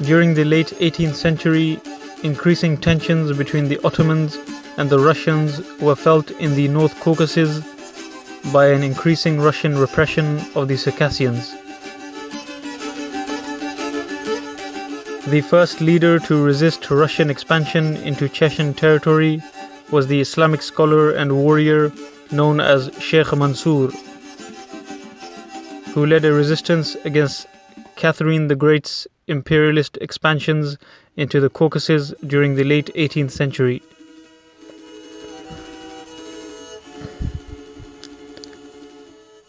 During the late 18th century, increasing tensions between the Ottomans and the Russians were felt in the North Caucasus by an increasing Russian repression of the Circassians. The first leader to resist Russian expansion into Chechen territory was the Islamic scholar and warrior known as Sheikh Mansour, who led a resistance against Catherine the Great's imperialist expansions into the Caucasus during the late 18th century.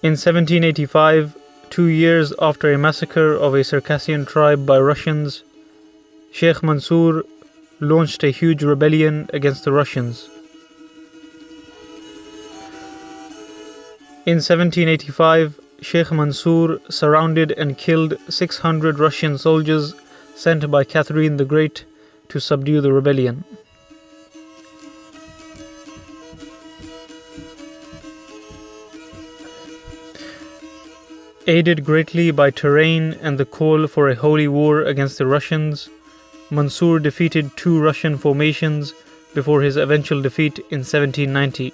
In 1785, 2 years after a massacre of a Circassian tribe by Russians, Sheikh Mansour launched a huge rebellion against the Russians. In 1785, Sheikh Mansour surrounded and killed 600 Russian soldiers sent by Catherine the Great to subdue the rebellion. Aided greatly by terrain and the call for a holy war against the Russians, Mansour defeated 2 Russian formations before his eventual defeat in 1790.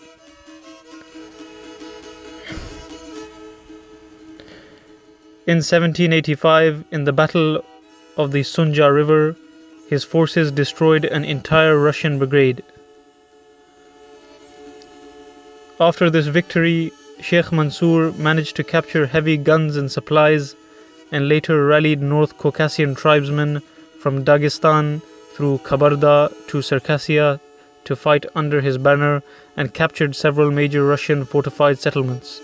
In 1785, in the Battle of the Sunja River, his forces destroyed an entire Russian brigade. After this victory, Sheikh Mansour managed to capture heavy guns and supplies and later rallied North Caucasian tribesmen from Dagestan through Kabarda to Circassia to fight under his banner and captured several major Russian fortified settlements.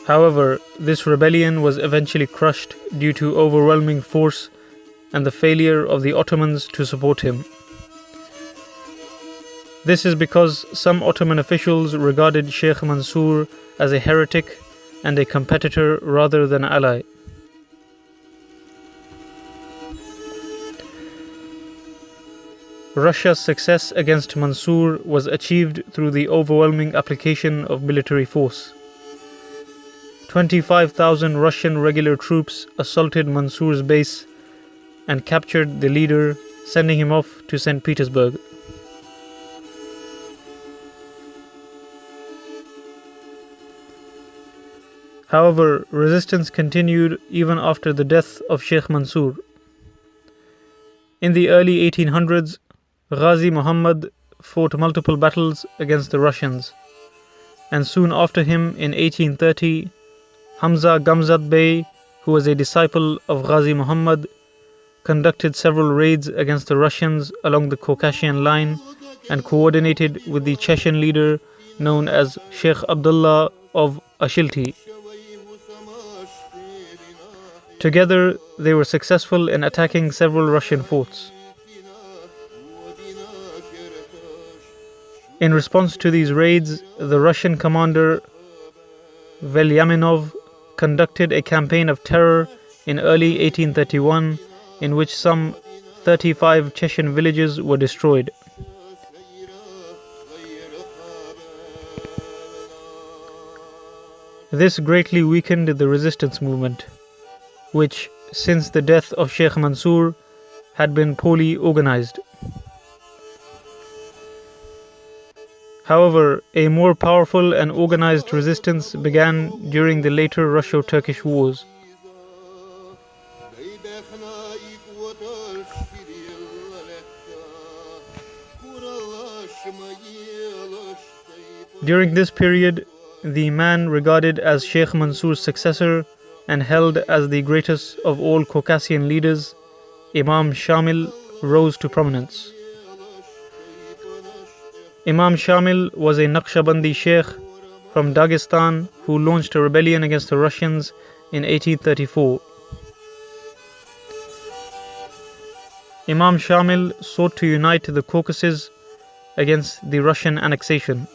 However, this rebellion was eventually crushed due to overwhelming force and the failure of the Ottomans to support him. This is because some Ottoman officials regarded Sheikh Mansour as a heretic and a competitor rather than ally. Russia's success against Mansour was achieved through the overwhelming application of military force. 25,000 Russian regular troops assaulted Mansour's base and captured the leader, sending him off to St. Petersburg. However, resistance continued even after the death of Sheikh Mansour. In the early 1800s, Ghazi Muhammad fought multiple battles against the Russians, and soon after him in 1830, Hamza Gamzat Bey, who was a disciple of Ghazi Muhammad, conducted several raids against the Russians along the Caucasian line and coordinated with the Chechen leader known as Sheikh Abdullah of Ashilti. Together, they were successful in attacking several Russian forts. In response to these raids, the Russian commander Velyaminov conducted a campaign of terror in early 1831 in which some 35 Chechen villages were destroyed. This greatly weakened the resistance movement, which, since the death of Sheikh Mansour, had been poorly organized. However, a more powerful and organized resistance began during the later Russo-Turkish Wars. During this period, the man regarded as Sheikh Mansour's successor and held as the greatest of all Caucasian leaders, Imam Shamil, rose to prominence. Imam Shamil was a Naqshbandi sheikh from Dagestan who launched a rebellion against the Russians in 1834. Imam Shamil sought to unite the Caucasus against the Russian annexation.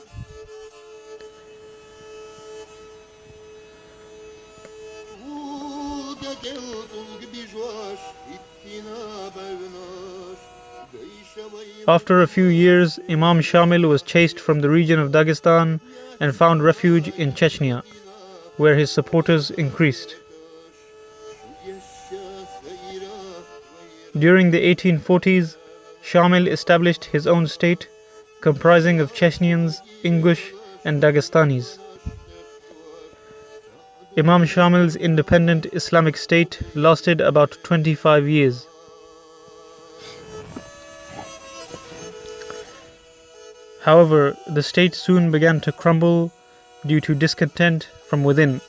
After a few years, Imam Shamil was chased from the region of Dagestan and found refuge in Chechnya, where his supporters increased. During the 1840s, Shamil established his own state, comprising of Chechnyans, Ingush and Dagestanis. Imam Shamil's independent Islamic state lasted about 25 years. However, the state soon began to crumble due to discontent from within.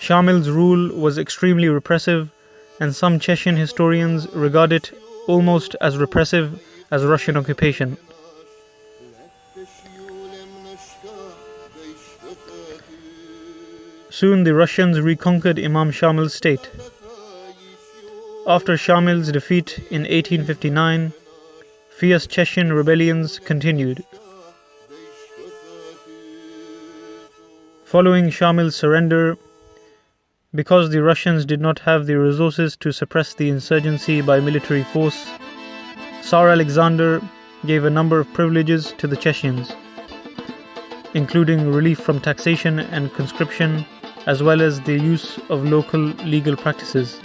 Shamil's rule was extremely repressive, and some Chechen historians regard it almost as repressive as Russian occupation. Soon the Russians reconquered Imam Shamil's state. After Shamil's defeat in 1859, fierce Chechen rebellions continued. Following Shamil's surrender, because the Russians did not have the resources to suppress the insurgency by military force, Tsar Alexander gave a number of privileges to the Chechens, including relief from taxation and conscription, as well as the use of local legal practices.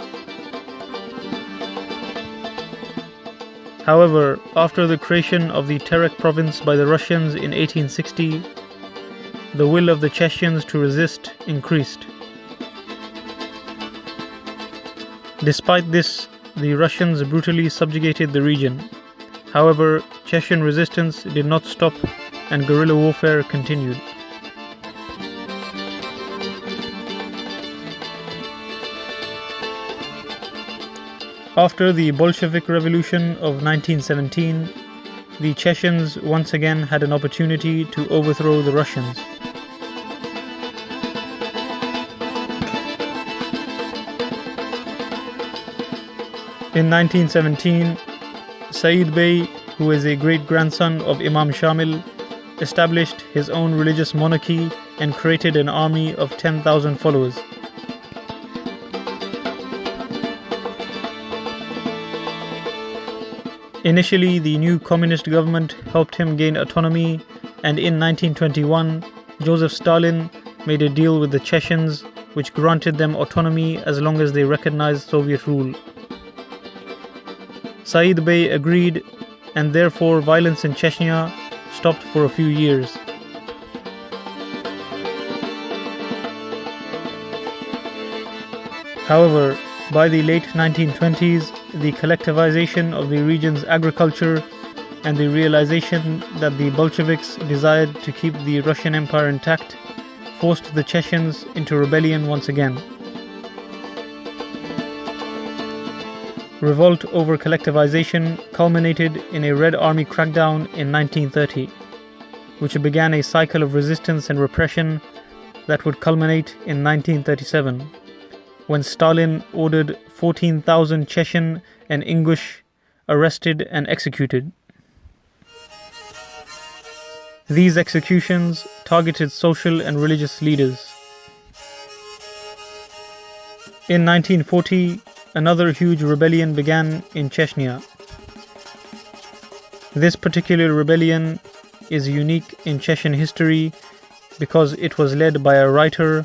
However, after the creation of the Terek province by the Russians in 1860, the will of the Chechens to resist increased. Despite this, the Russians brutally subjugated the region. However, Chechen resistance did not stop and guerrilla warfare continued. After the Bolshevik Revolution of 1917, the Chechens once again had an opportunity to overthrow the Russians. In 1917, Said Bey, who is a great-grandson of Imam Shamil, established his own religious monarchy and created an army of 10,000 followers. Initially, the new communist government helped him gain autonomy, and in 1921, Joseph Stalin made a deal with the Chechens which granted them autonomy as long as they recognized Soviet rule. Said Bey agreed, and therefore violence in Chechnya stopped for a few years. However, by the late 1920s, the collectivization of the region's agriculture and the realization that the Bolsheviks desired to keep the Russian Empire intact forced the Chechens into rebellion once again. Revolt over collectivization culminated in a Red Army crackdown in 1930, which began a cycle of resistance and repression that would culminate in 1937, when Stalin ordered 14,000 Chechen and Ingush arrested and executed. These executions targeted social and religious leaders. In 1940, another huge rebellion began in Chechnya. This particular rebellion is unique in Chechen history because it was led by a writer,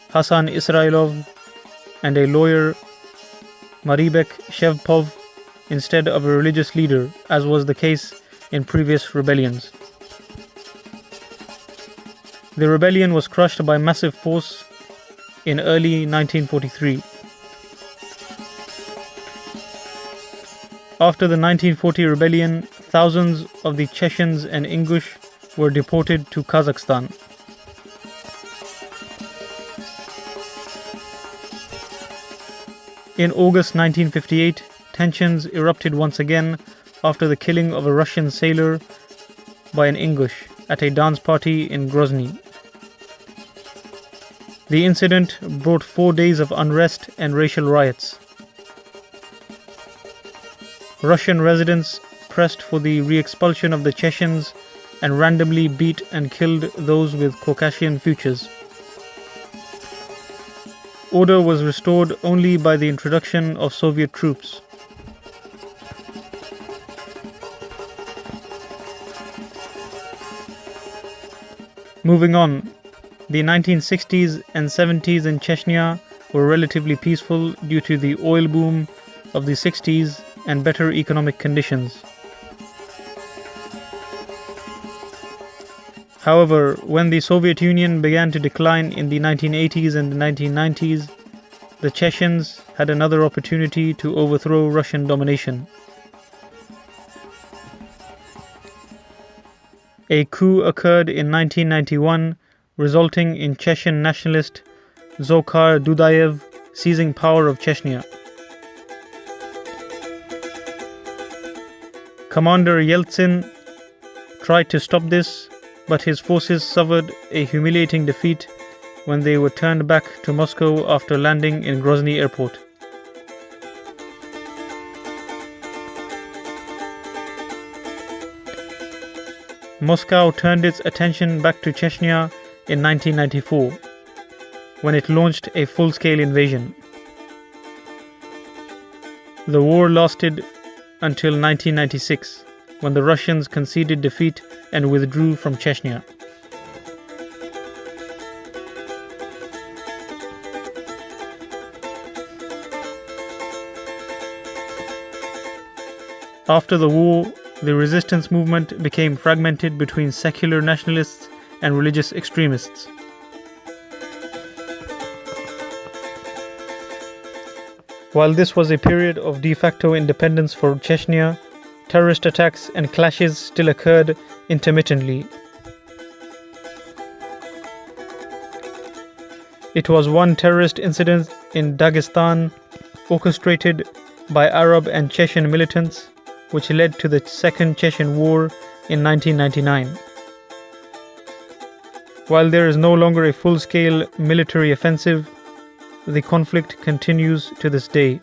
Hassan Israilov, and a lawyer, Maribek Shevpov, instead of a religious leader, as was the case in previous rebellions. The rebellion was crushed by massive force in early 1943. After the 1940 rebellion, thousands of the Chechens and Ingush were deported to Kazakhstan. In August 1958, tensions erupted once again after the killing of a Russian sailor by an Ingush at a dance party in Grozny. The incident brought 4 days of unrest and racial riots. Russian residents pressed for the re-expulsion of the Chechens and randomly beat and killed those with Caucasian futures. Order was restored only by the introduction of Soviet troops. Moving on, the 1960s and 70s in Chechnya were relatively peaceful due to the oil boom of the 60s and better economic conditions. However, when the Soviet Union began to decline in the 1980s and the 1990s, the Chechens had another opportunity to overthrow Russian domination. A coup occurred in 1991, resulting in Chechen nationalist Zokhar Dudayev seizing power of Chechnya. Commander Yeltsin tried to stop this, but his forces suffered a humiliating defeat when they were turned back to Moscow after landing in Grozny airport. Moscow turned its attention back to Chechnya in 1994, when it launched a full-scale invasion. The war lasted until 1996, when the Russians conceded defeat and withdrew from Chechnya. After the war, the resistance movement became fragmented between secular nationalists and religious extremists. While this was a period of de facto independence for Chechnya, terrorist attacks and clashes still occurred intermittently. It was one terrorist incident in Dagestan, orchestrated by Arab and Chechen militants, which led to the Second Chechen War in 1999. While there is no longer a full-scale military offensive, the conflict continues to this day.